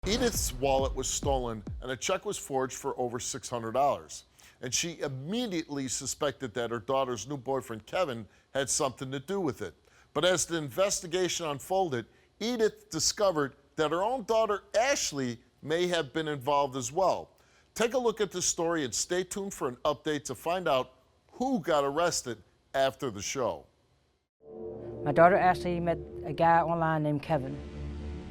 Edith's wallet was stolen and a check was forged for over $600. And she immediately suspected that her daughter's new boyfriend, Kevin, had something to do with it. But as the investigation unfolded, Edith discovered that her own daughter, Ashley, may have been involved as well. Take a look at this story and stay tuned for an update to find out who got arrested after the show. My daughter Ashley met a guy online named Kevin.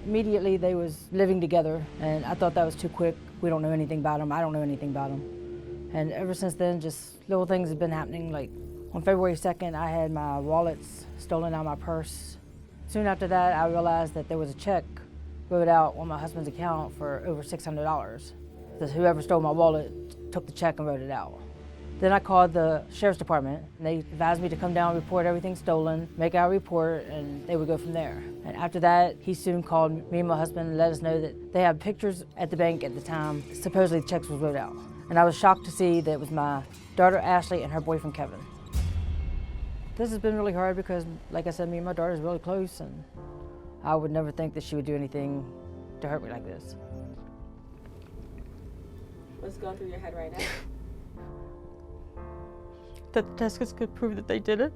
Immediately they was living together, and I thought that was too quick. We don't know anything about him. I don't know anything about him. And ever since then, just little things have been happening. Like on February 2nd, I had my wallets stolen out of my purse. Soon after that, I realized that there was a check wrote out on my husband's account for over $600. Whoever stole my wallet took the check and wrote it out. Then I called the sheriff's department, and they advised me to come down, report everything stolen, make our report, and they would go from there. And after that, he soon called me and my husband and let us know that they had pictures at the bank at the time. Supposedly the checks was wrote out. And I was shocked to see that it was my daughter Ashley and her boyfriend Kevin. This has been really hard because, like I said, me and my daughter is really close, and I would never think that she would do anything to hurt me like this. What's going through your head right now? That the test could prove that they did it.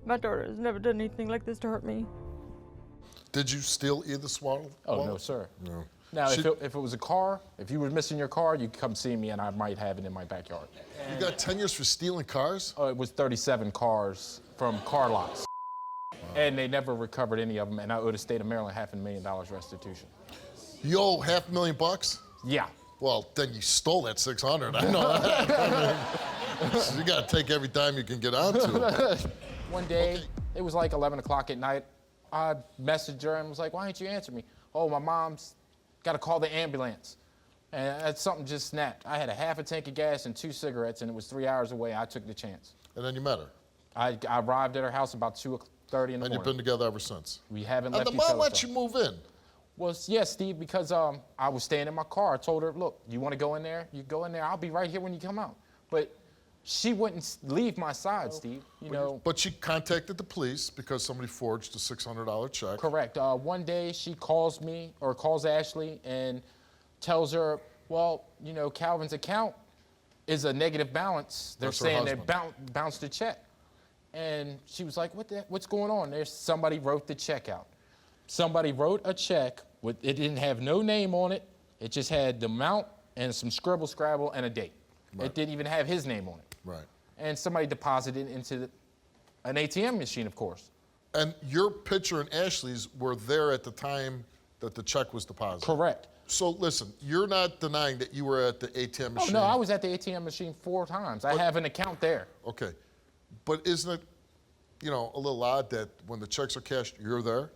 My daughter has never done anything like this to hurt me. Did you steal Edith's wallet? Oh, no, sir. No. Now, if it was a car, if you were missing your car, you could come see me and I might have it in my backyard. You got 10 years for stealing cars? Oh, it was 37 cars from car lots. Wow. And they never recovered any of them, and I owed the state of Maryland $500,000 restitution. You owe $500,000? Yeah. Well, then you stole that 600. I know that. So you got to take every dime you can get onto it. One day, it was like 11 o'clock at night. I messaged her and was like, why didn't you answer me? Oh, my mom's got to call the ambulance. And something just snapped. I had a half a tank of gas and 2 cigarettes, and it was 3 hours away. I took the chance. And then you met her? I arrived at her house about 2:30 in the morning. And you've been together ever since? We haven't left each other. And the mom let you move in? Well, yes, Steve, because I was staying in my car. I told her, look, you want to go in there? You go in there. I'll be right here when you come out. But she wouldn't leave my side, Steve. You know. But she contacted the police because somebody forged a $600 check. Correct. One day she calls me, or calls Ashley, and tells her, well, you know, Calvin's account is a negative balance. They're saying they bounced the check. And she was like, what's going on? Somebody wrote the check out. Somebody wrote a check, it didn't have no name on it. It just had the amount and some scribble scrabble and a date. Right. It didn't even have his name on it. Right. And somebody deposited it into an ATM machine, of course. And your picture and Ashley's were there at the time that the check was deposited? Correct. So listen, you're not denying that you were at the ATM machine? Oh, no, I was at the ATM machine 4 times. I have an account there. Okay. But isn't it, you know, a little odd that when the checks are cashed, you're there?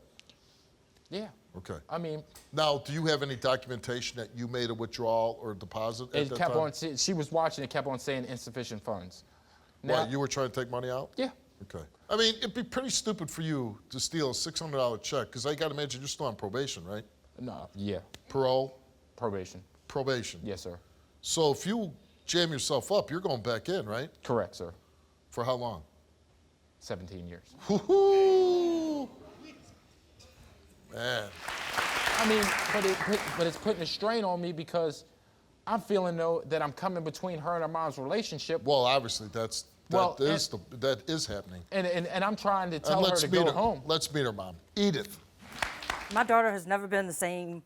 Yeah. Okay. I mean. Now, do you have any documentation that you made a withdrawal or a deposit at that kept time? on. She was watching. It kept on saying insufficient funds. Now, you were trying to take money out? Yeah. Okay. I mean, it'd be pretty stupid for you to steal a $600 check, because I got to imagine you're still on probation, right? No. Yeah. Parole? Probation. Probation. Yes, sir. So if you jam yourself up, you're going back in, right? Correct, sir. For how long? 17 years. Woo-hoo! Man. I mean, but it's putting a strain on me because I'm feeling, though, that I'm coming between her and her mom's relationship. Well, obviously, that is happening. And I'm trying to tell her to go home. Let's meet her mom. Edith. My daughter has never been the same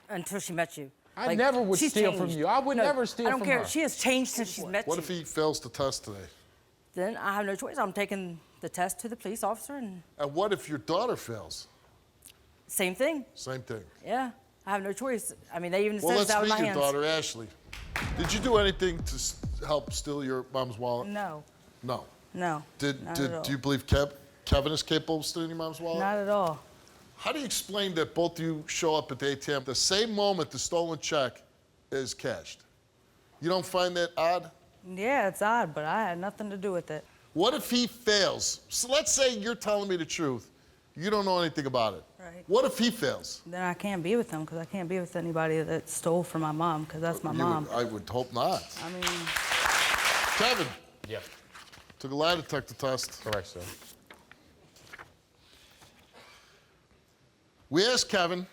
until she met you. I never would steal from you. I would never steal from her. I don't care. She has changed since she's met you. What if he fails the test today? Then I have no choice. I'm taking the test to the police officer. And what if your daughter fails? Same thing. Same thing. Yeah, I have no choice. I mean, they even said it's it's out of my hands. Well, let's meet your daughter, Ashley. Did you do anything to help steal your mom's wallet? No. No. No. Do you believe Kevin is capable of stealing your mom's wallet? Not at all. How do you explain that both of you show up at the ATM the same moment the stolen check is cashed? You don't find that odd? Yeah, it's odd, but I had nothing to do with it. What if he fails? So let's say you're telling me the truth. You don't know anything about it. Right. What if he fails? Then I can't be with him because I can't be with anybody that stole from my mom because that's my mom. I would hope not. I mean. Kevin. Yeah. Took a lie detector test. Correct, sir. We asked Kevin,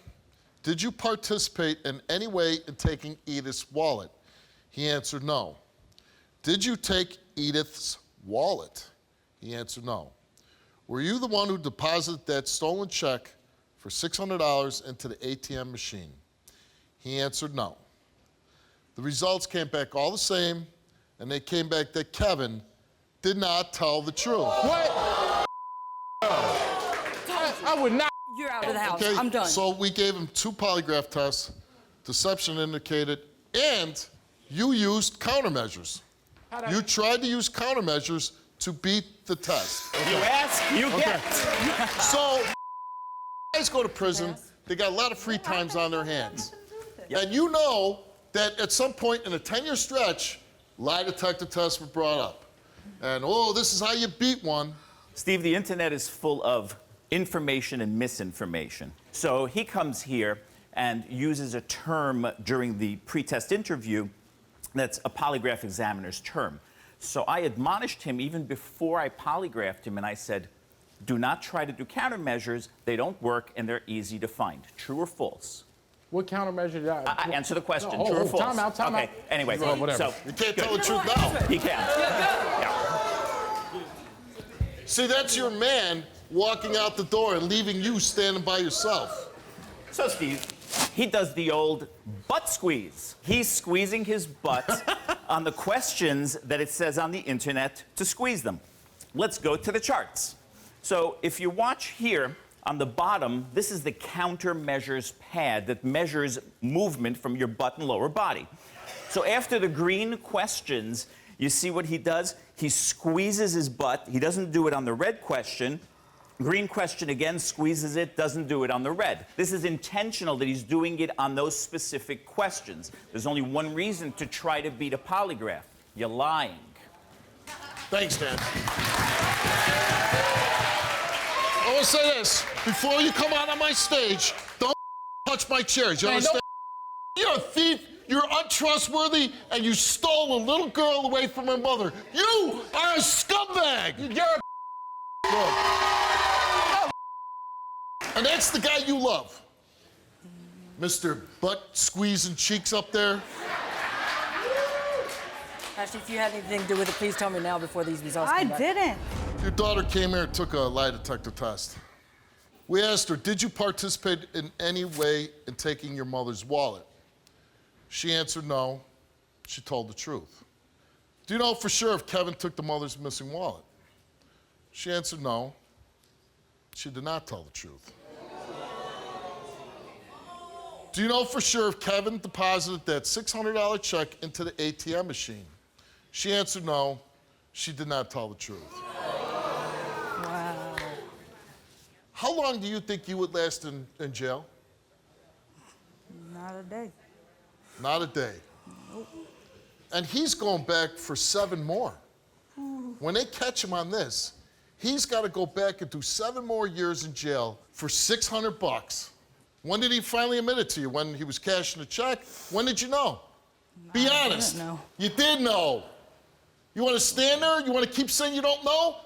did you participate in any way in taking Edith's wallet? He answered no. Did you take Edith's wallet? He answered no. Were you the one who deposited that stolen check for $600 into the ATM machine? He answered no. The results came back all the same, and they came back that Kevin did not tell the truth. What? I would not. You're out of the house. Okay, I'm done. so we gave him 2 polygraph tests, deception indicated, and you used countermeasures. You tried to use countermeasures to beat the test. You ask, you get. So guys go to prison, they got a lot of free times on their hands. And you know that at some point in a 10-year stretch, lie detector tests were brought up. And oh, this is how you beat one. Steve, the internet is full of information and misinformation. So he comes here and uses a term during the pre-test interview that's a polygraph examiner's term. So I admonished him even before I polygraphed him, and I said, do not try to do countermeasures. They don't work, and they're easy to find. True or false? What countermeasure did I Answer the question. No, True or false? Time out. Okay. Anyway, Well, whatever. so You can't tell the truth now. he can. Yeah. See, that's your man walking out the door and leaving you standing by yourself. So Steve, he does the old butt squeeze. He's squeezing his butt on the questions that it says on the internet to squeeze them. Let's go to the charts. So if you watch here on the bottom, this is the countermeasures pad that measures movement from your butt and lower body. So after the green questions, you see what he does? He squeezes his butt. He doesn't do it on the red question. Green question again, squeezes it, doesn't do it on the red. This is intentional that he's doing it on those specific questions. There's only one reason to try to beat a polygraph. You're lying. Thanks, Dan. I want to say this. Before you come out on my stage, don't touch my chairs. You understand? You're a thief. You're untrustworthy, and you stole a little girl away from her mother. You are a scumbag. You're a And that's the guy you love. Mr. Butt Squeezing Cheeks up there. Ashley, if you had anything to do with it, please tell me now before these results come back. I didn't. Your daughter came here and took a lie detector test. We asked her, did you participate in any way in taking your mother's wallet? She answered no. She told the truth. Do you know for sure if Kevin took the mother's missing wallet? She answered no. She did not tell the truth. Do you know for sure if Kevin deposited that $600 check into the ATM machine? She answered no. She did not tell the truth. Wow. How long do you think you would last in jail? Not a day. Not a day. And he's going back for 7 more. When they catch him on this, he's got to go back and do 7 more years in jail for $600. When did he finally admit it to you? When he was cashing the check? When did you know? Be honest. I didn't know. You did know. You want to stand there? You want to keep saying you don't know?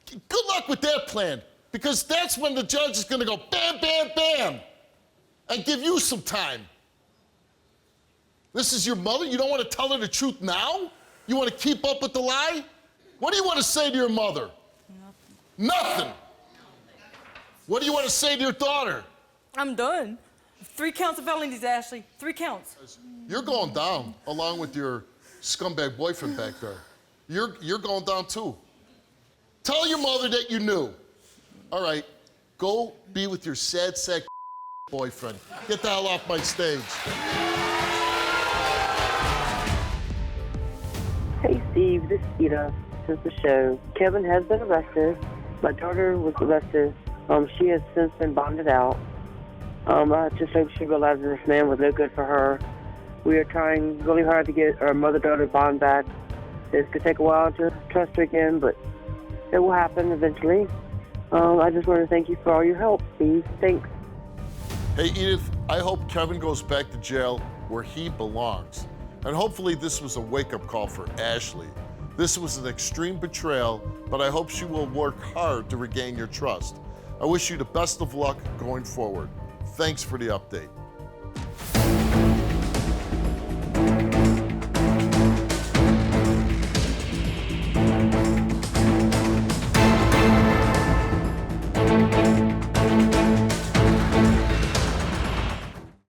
Good luck with that plan, because that's when the judge is going to go bam, bam, bam, and give you some time. This is your mother? You don't want to tell her the truth now? You want to keep up with the lie? What do you want to say to your mother? Nothing. What do you want to say to your daughter? I'm done. 3 counts of felonies, Ashley. 3 counts. You're going down, along with your scumbag boyfriend back there. You're going down too. Tell your mother that you knew. All right, go be with your sad sack boyfriend. Get the hell off my stage. Hey Steve, this is Edith. This is the show. Kevin has been arrested. My daughter was arrested. She has since been bonded out. I just hope she realizes this man was no good for her. We are trying really hard to get our mother-daughter bond back. It's going to take a while to trust her again, but it will happen eventually. I just want to thank you for all your help, Steve. Thanks. Hey, Edith, I hope Kevin goes back to jail where he belongs. And hopefully this was a wake-up call for Ashley. This was an extreme betrayal, but I hope she will work hard to regain your trust. I wish you the best of luck going forward. Thanks for the update.